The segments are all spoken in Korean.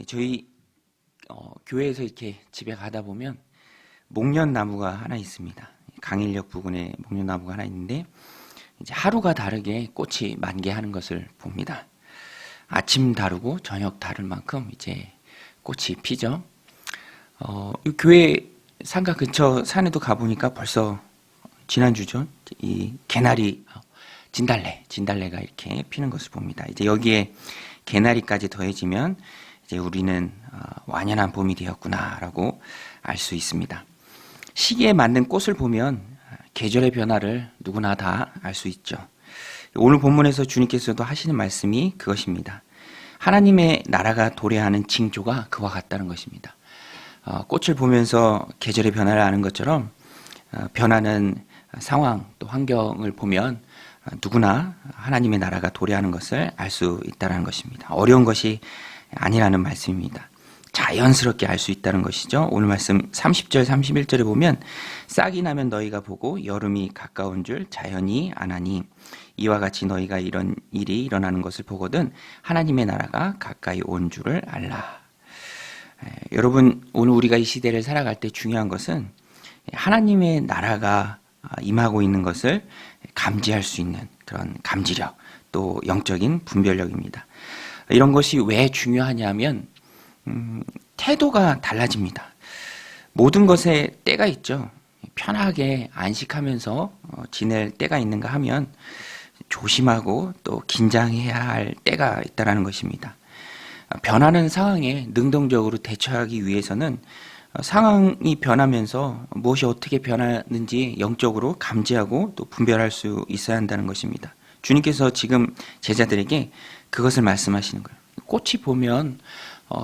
저희 교회에서 이렇게 집에 가다 보면 목련나무가 하나 있습니다. 강일역 부근에 목련나무가 하나 있는데 이제 하루가 다르게 꽃이 만개하는 것을 봅니다. 아침 다르고 저녁 다를 만큼 이제 꽃이 피죠. 이 교회 상가 근처 산에도 가보니까 벌써 지난주죠. 이 개나리, 진달래가 이렇게 피는 것을 봅니다. 이제 여기에 개나리까지 더해지면 이제 우리는 완연한 봄이 되었구나라고 알 수 있습니다. 시기에 맞는 꽃을 보면 계절의 변화를 누구나 다 알 수 있죠. 오늘 본문에서 주님께서도 하시는 말씀이 그것입니다. 하나님의 나라가 도래하는 징조가 그와 같다는 것입니다. 꽃을 보면서 계절의 변화를 아는 것처럼 변하는 상황 또 환경을 보면 누구나 하나님의 나라가 도래하는 것을 알 수 있다는 것입니다. 어려운 것이 아니라는 말씀입니다. 자연스럽게 알 수 있다는 것이죠. 오늘 말씀 30절 31절에 보면 싹이 나면 너희가 보고 여름이 가까운 줄 자연히 아나니 이와 같이 너희가 이런 일이 일어나는 것을 보거든 하나님의 나라가 가까이 온 줄을 알라. 여러분, 오늘 우리가 이 시대를 살아갈 때 중요한 것은 하나님의 나라가 임하고 있는 것을 감지할 수 있는 그런 감지력, 또 영적인 분별력입니다. 이런 것이 왜 중요하냐면 태도가 달라집니다. 모든 것에 때가 있죠. 편하게 안식하면서 지낼 때가 있는가 하면 조심하고 또 긴장해야 할 때가 있다는 것입니다. 변하는 상황에 능동적으로 대처하기 위해서는 상황이 변하면서 무엇이 어떻게 변하는지 영적으로 감지하고 또 분별할 수 있어야 한다는 것입니다. 주님께서 지금 제자들에게 그것을 말씀하시는 거예요. 꽃이 보면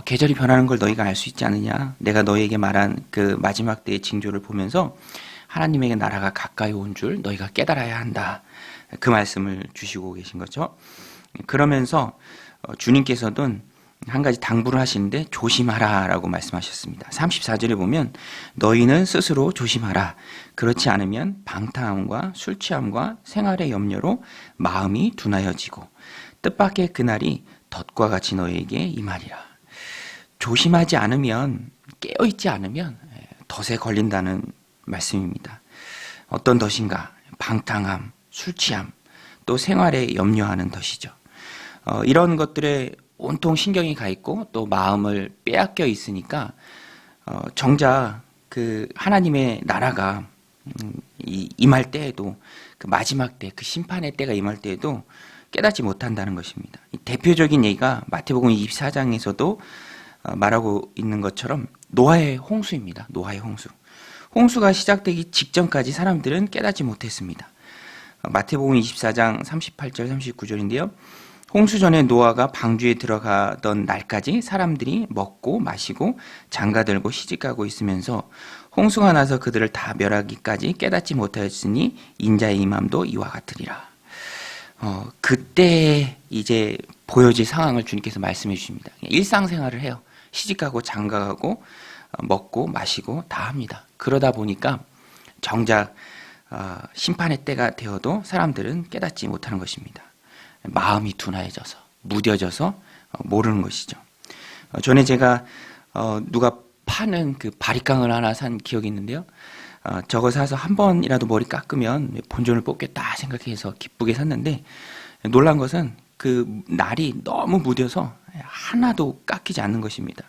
계절이 변하는 걸 너희가 알 수 있지 않느냐. 내가 너희에게 말한 그 마지막 때의 징조를 보면서 하나님에게 나라가 가까이 온 줄 너희가 깨달아야 한다. 그 말씀을 주시고 계신 거죠. 그러면서 주님께서도 한 가지 당부를 하시는데 조심하라 라고 말씀하셨습니다. 34절에 보면 너희는 스스로 조심하라. 그렇지 않으면 방탕함과 술 취함과 생활의 염려로 마음이 둔하여지고 뜻밖의 그날이 덫과 같이 너희에게 임하리라. 조심하지 않으면, 깨어있지 않으면 덫에 걸린다는 말씀입니다. 어떤 덫인가? 방탕함, 술 취함, 또 생활에 염려하는 덫이죠. 이런 것들에 온통 신경이 가 있고 또 마음을 빼앗겨 있으니까 정작 그 하나님의 나라가 임할 때에도 그 마지막 때, 그 심판의 때가 임할 때에도 깨닫지 못한다는 것입니다. 대표적인 예가 마태복음 24장에서도 말하고 있는 것처럼 노아의 홍수입니다. 노아의 홍수. 홍수가 시작되기 직전까지 사람들은 깨닫지 못했습니다. 마태복음 24장 38절 39절인데요. 홍수 전에 노아가 방주에 들어가던 날까지 사람들이 먹고 마시고 장가들고 시집가고 있으면서 홍수가 나서 그들을 다 멸하기까지 깨닫지 못하였으니 인자의 임함도 이와 같으리라. 그때 이제 보여질 상황을 주님께서 말씀해 주십니다. 일상생활을 해요. 시집가고 장가가고 먹고 마시고 다 합니다. 그러다 보니까 정작 심판의 때가 되어도 사람들은 깨닫지 못하는 것입니다. 마음이 둔하여져서 무뎌져서 모르는 것이죠. 전에 제가 누가 파는 그 바리깡을 하나 산 기억이 있는데요. 저거 사서 한 번이라도 머리 깎으면 본전을 뽑겠다 생각해서 기쁘게 샀는데 놀란 것은 그 날이 너무 무뎌서 하나도 깎이지 않는 것입니다.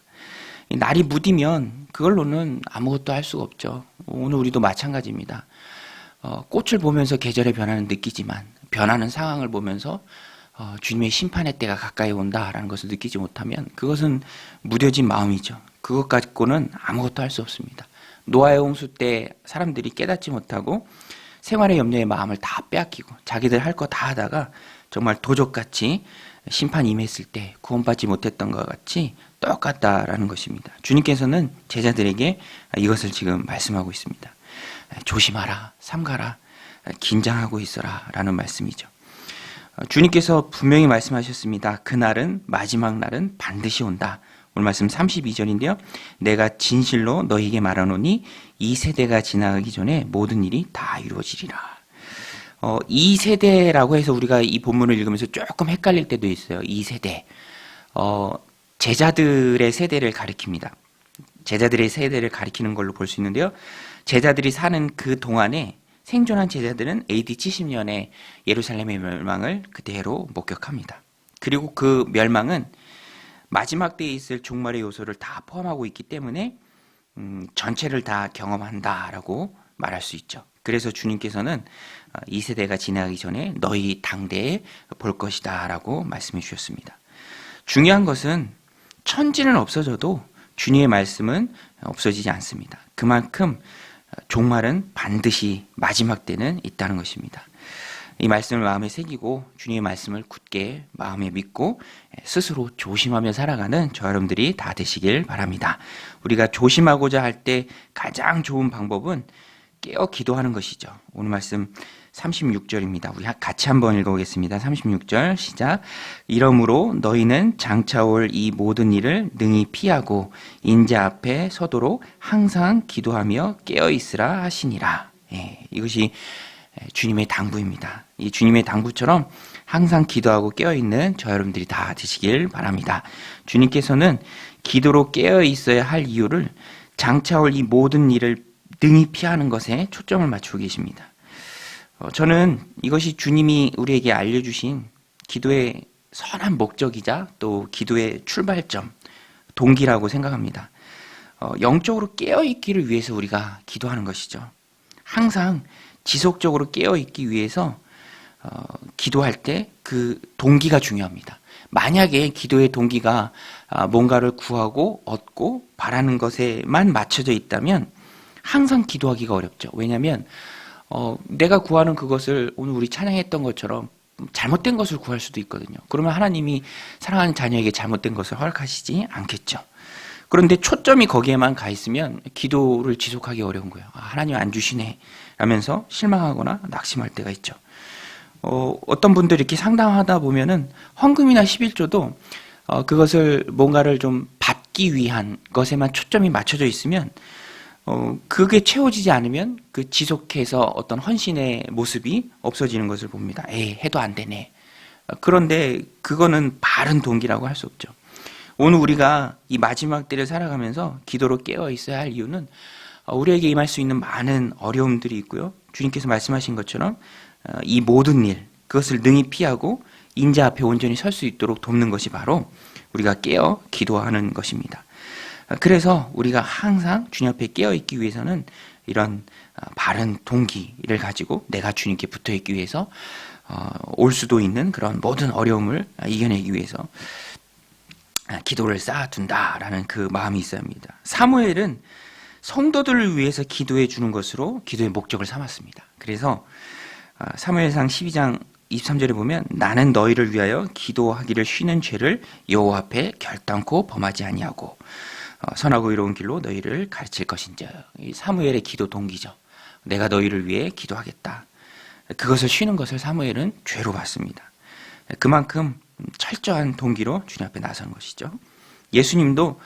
날이 무디면 그걸로는 아무것도 할 수가 없죠. 오늘 우리도 마찬가지입니다. 꽃을 보면서 계절의 변화는 느끼지만 변하는 상황을 보면서 주님의 심판의 때가 가까이 온다라는 것을 느끼지 못하면 그것은 무뎌진 마음이죠. 그것 갖고는 아무것도 할 수 없습니다. 노아의 홍수 때 사람들이 깨닫지 못하고 생활의 염려에 마음을 다 빼앗기고 자기들 할 거 다 하다가 정말 도적같이 심판 임했을 때 구원받지 못했던 것 같이 똑같다라는 것입니다. 주님께서는 제자들에게 이것을 지금 말씀하고 있습니다. 조심하라, 삼가라, 긴장하고 있어라 라는 말씀이죠. 주님께서 분명히 말씀하셨습니다. 그날은, 마지막 날은 반드시 온다. 오늘 말씀 32절인데요. 내가 진실로 너희에게 말하노니 이 세대가 지나가기 전에 모든 일이 다 이루어지리라. 이 세대라고 해서 우리가 이 본문을 읽으면서 조금 헷갈릴 때도 있어요. 이 세대. 제자들의 세대를 가리킵니다. 제자들의 세대를 가리키는 걸로 볼 수 있는데요. 제자들이 사는 그 동안에 생존한 제자들은 AD 70년에 예루살렘의 멸망을 그대로 목격합니다. 그리고 그 멸망은 마지막 때에 있을 종말의 요소를 다 포함하고 있기 때문에 전체를 다 경험한다라고 말할 수 있죠. 그래서 주님께서는 이 세대가 지나가기 전에 너희 당대에 볼 것이다 라고 말씀해 주셨습니다. 중요한 것은 천지는 없어져도 주님의 말씀은 없어지지 않습니다. 그만큼 종말은 반드시 마지막 때는 있다는 것입니다. 이 말씀을 마음에 새기고 주님의 말씀을 굳게 마음에 믿고 스스로 조심하며 살아가는 저 여러분들이 다 되시길 바랍니다. 우리가 조심하고자 할 때 가장 좋은 방법은 깨어 기도하는 것이죠. 오늘 말씀 36절입니다. 우리 같이 한번 읽어보겠습니다. 36절 시작. 이러므로 너희는 장차올 이 모든 일을 능히 피하고 인자 앞에 서도록 항상 기도하며 깨어 있으라 하시니라. 이것이 주님의 당부입니다. 이 주님의 당부처럼 항상 기도하고 깨어있는 저 여러분들이 다 되시길 바랍니다. 주님께서는 기도로 깨어 있어야 할 이유를 장차올 이 모든 일을 능히 피하는 것에 초점을 맞추고 계십니다. 저는 이것이 주님이 우리에게 알려주신 기도의 선한 목적이자 또 기도의 출발점, 동기라고 생각합니다. 영적으로 깨어있기를 위해서 우리가 기도하는 것이죠. 항상 지속적으로 깨어있기 위해서 기도할 때 그 동기가 중요합니다. 만약에 기도의 동기가 뭔가를 구하고 얻고 바라는 것에만 맞춰져 있다면 항상 기도하기가 어렵죠. 왜냐하면 내가 구하는 그것을 오늘 우리 찬양했던 것처럼 잘못된 것을 구할 수도 있거든요. 그러면 하나님이 사랑하는 자녀에게 잘못된 것을 허락하시지 않겠죠. 그런데 초점이 거기에만 가 있으면 기도를 지속하기 어려운 거예요. 하나님 안 주시네 라면서 실망하거나 낙심할 때가 있죠. 어떤 분들이 이렇게 상담하다 보면은 헌금이나 11조도 그것을 뭔가를 좀 받기 위한 것에만 초점이 맞춰져 있으면 그게 채워지지 않으면 그 지속해서 어떤 헌신의 모습이 없어지는 것을 봅니다. 해도 안 되네. 그런데 그거는 바른 동기라고 할 수 없죠. 오늘 우리가 이 마지막 때를 살아가면서 기도로 깨어 있어야 할 이유는 우리에게 임할 수 있는 많은 어려움들이 있고요. 주님께서 말씀하신 것처럼 이 모든 일, 그것을 능히 피하고 인자 앞에 온전히 설 수 있도록 돕는 것이 바로 우리가 깨어 기도하는 것입니다. 그래서 우리가 항상 주님 앞에 깨어있기 위해서는 이런 바른 동기를 가지고 내가 주님께 붙어있기 위해서 올 수도 있는 그런 모든 어려움을 이겨내기 위해서 기도를 쌓아둔다라는 그 마음이 있어야 합니다. 사무엘은 성도들을 위해서 기도해 주는 것으로 기도의 목적을 삼았습니다. 그래서 사무엘상 12장 23절에 보면 나는 너희를 위하여 기도하기를 쉬는 죄를 여호와 앞에 결단코 범하지 아니하고 선하고 의로운 길로 너희를 가르칠 것인즉. 이 사무엘의 기도 동기죠. 내가 너희를 위해 기도하겠다. 그것을 쉬는 것을 사무엘은 죄로 봤습니다. 그만큼 철저한 동기로 주님 앞에 나선 것이죠. 예수님도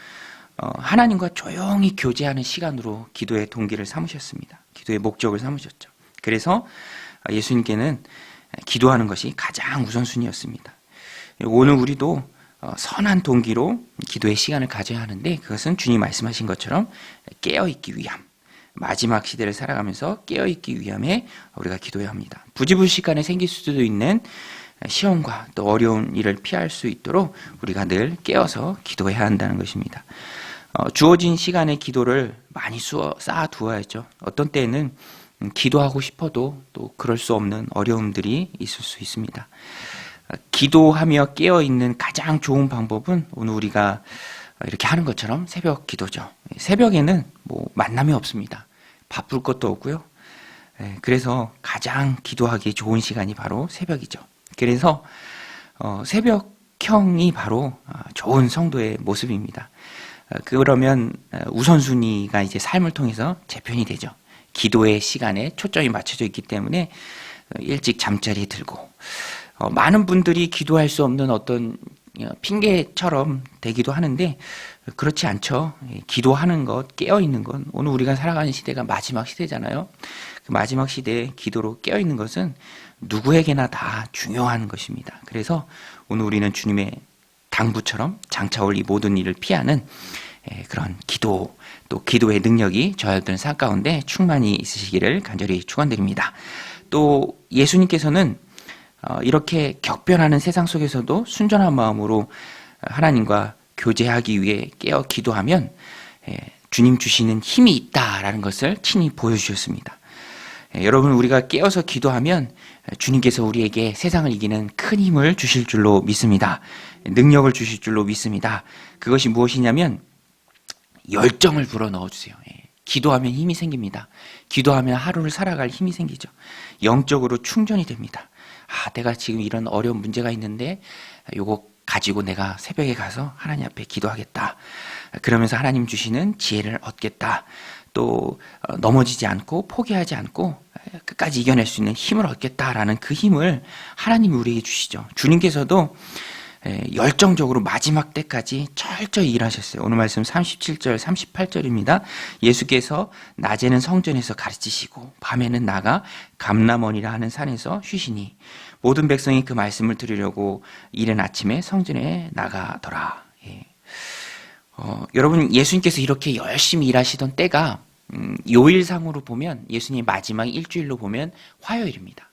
하나님과 조용히 교제하는 시간으로 기도의 동기를 삼으셨습니다. 기도의 목적을 삼으셨죠. 그래서 예수님께는 기도하는 것이 가장 우선순위였습니다. 오늘 우리도 선한 동기로 기도의 시간을 가져야 하는데 그것은 주님 말씀하신 것처럼 깨어있기 위함, 마지막 시대를 살아가면서 깨어있기 위함에 우리가 기도해야 합니다. 부지불식간에 생길 수도 있는 시험과 또 어려운 일을 피할 수 있도록 우리가 늘 깨어서 기도해야 한다는 것입니다. 주어진 시간의 기도를 많이 쌓아두어야죠. 어떤 때에는 기도하고 싶어도 또 그럴 수 없는 어려움들이 있을 수 있습니다. 기도하며 깨어있는 가장 좋은 방법은 오늘 우리가 이렇게 하는 것처럼 새벽 기도죠. 새벽에는 만남이 없습니다. 바쁠 것도 없고요. 그래서 가장 기도하기 좋은 시간이 바로 새벽이죠. 그래서 새벽형이 바로 좋은 성도의 모습입니다. 그러면 우선순위가 이제 삶을 통해서 재편이 되죠. 기도의 시간에 초점이 맞춰져 있기 때문에 일찍 잠자리에 들고 많은 분들이 기도할 수 없는 어떤 핑계처럼 되기도 하는데 그렇지 않죠. 기도하는 것, 깨어있는 것, 오늘 우리가 살아가는 시대가 마지막 시대잖아요. 그 마지막 시대에 기도로 깨어있는 것은 누구에게나 다 중요한 것입니다. 그래서 오늘 우리는 주님의 장부처럼 장차올 이 모든 일을 피하는 그런 기도, 또 기도의 능력이 저희들 삶 가운데 충만히 있으시기를 간절히 축원드립니다. 또 예수님께서는 이렇게 격변하는 세상 속에서도 순전한 마음으로 하나님과 교제하기 위해 깨어 기도하면 주님 주시는 힘이 있다라는 것을 친히 보여주셨습니다. 여러분, 우리가 깨어서 기도하면 주님께서 우리에게 세상을 이기는 큰 힘을 주실 줄로 믿습니다. 능력을 주실 줄로 믿습니다. 그것이 무엇이냐면 열정을 불어넣어 주세요. 기도하면 힘이 생깁니다. 기도하면 하루를 살아갈 힘이 생기죠. 영적으로 충전이 됩니다. 내가 지금 이런 어려운 문제가 있는데 요거 가지고 내가 새벽에 가서 하나님 앞에 기도하겠다. 그러면서 하나님 주시는 지혜를 얻겠다. 또 넘어지지 않고 포기하지 않고 끝까지 이겨낼 수 있는 힘을 얻겠다라는 그 힘을 하나님이 우리에게 주시죠. 주님께서도 열정적으로 마지막 때까지 철저히 일하셨어요. 오늘 말씀 37절 38절입니다. 예수께서 낮에는 성전에서 가르치시고 밤에는 나가 감람원이라 하는 산에서 쉬시니 모든 백성이 그 말씀을 들으려고 이른 아침에 성전에 나가더라. 여러분, 예수님께서 이렇게 열심히 일하시던 때가 요일상으로 보면 예수님 마지막 일주일로 보면 화요일입니다.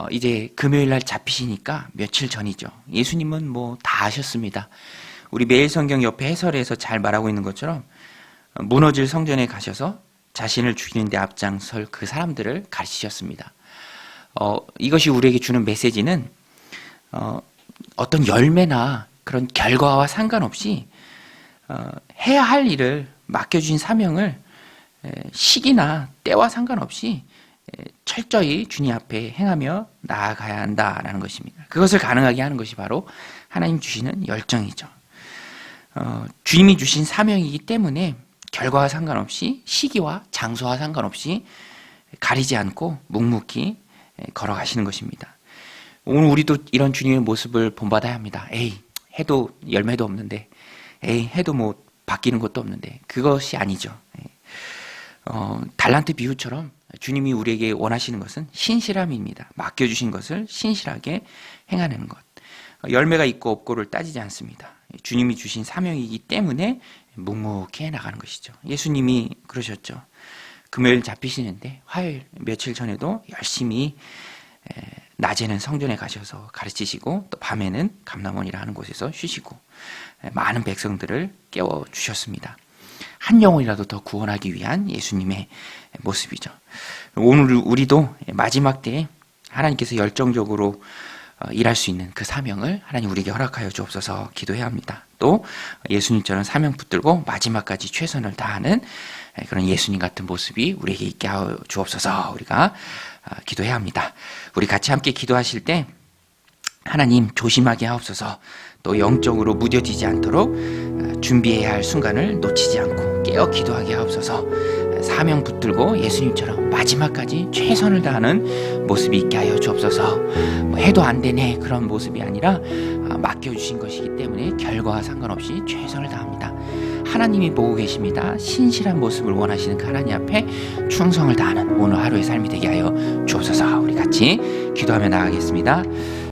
이제 금요일날 잡히시니까 며칠 전이죠. 예수님은 뭐 다 아셨습니다. 우리 매일 성경 옆에 해설에서 잘 말하고 있는 것처럼 무너질 성전에 가셔서 자신을 죽이는 데 앞장설 그 사람들을 가르치셨습니다. 이것이 우리에게 주는 메시지는 어떤 열매나 그런 결과와 상관없이 해야 할 일을 맡겨주신 사명을 시기나 때와 상관없이 철저히 주님 앞에 행하며 나아가야 한다라는 것입니다. 그것을 가능하게 하는 것이 바로 하나님 주시는 열정이죠. 주님이 주신 사명이기 때문에 결과와 상관없이 시기와 장소와 상관없이 가리지 않고 묵묵히 걸어가시는 것입니다. 오늘 우리도 이런 주님의 모습을 본받아야 합니다. 해도 열매도 없는데, 해도 뭐 바뀌는 것도 없는데, 그것이 아니죠. 달란트 비유처럼 주님이 우리에게 원하시는 것은 신실함입니다. 맡겨주신 것을 신실하게 행하는 것. 열매가 있고 없고를 따지지 않습니다. 주님이 주신 사명이기 때문에 묵묵히 해나가는 것이죠. 예수님이 그러셨죠. 금요일 잡히시는데 화요일 며칠 전에도 열심히 낮에는 성전에 가셔서 가르치시고 또 밤에는 감람원이라 하는 곳에서 쉬시고 많은 백성들을 깨워주셨습니다. 한 영혼이라도 더 구원하기 위한 예수님의 모습이죠. 오늘 우리도 마지막 때에 하나님께서 열정적으로 일할 수 있는 그 사명을 하나님 우리에게 허락하여 주옵소서 기도해야 합니다. 또 예수님처럼 사명 붙들고 마지막까지 최선을 다하는 그런 예수님 같은 모습이 우리에게 있게 하여 주옵소서 우리가 기도해야 합니다. 우리 같이 함께 기도하실 때 하나님 조심하게 하옵소서, 또 영적으로 무뎌지지 않도록 준비해야 할 순간을 놓치지 않고 깨어 기도하게 하옵소서, 사명 붙들고 예수님처럼 마지막까지 최선을 다하는 모습이 있게 하여 주옵소서. 해도 안 되네 그런 모습이 아니라 맡겨주신 것이기 때문에 결과와 상관없이 최선을 다합니다. 하나님이 보고 계십니다. 신실한 모습을 원하시는 그 하나님 앞에 충성을 다하는 오늘 하루의 삶이 되게 하여 주옵소서. 우리 같이 기도하며 나가겠습니다.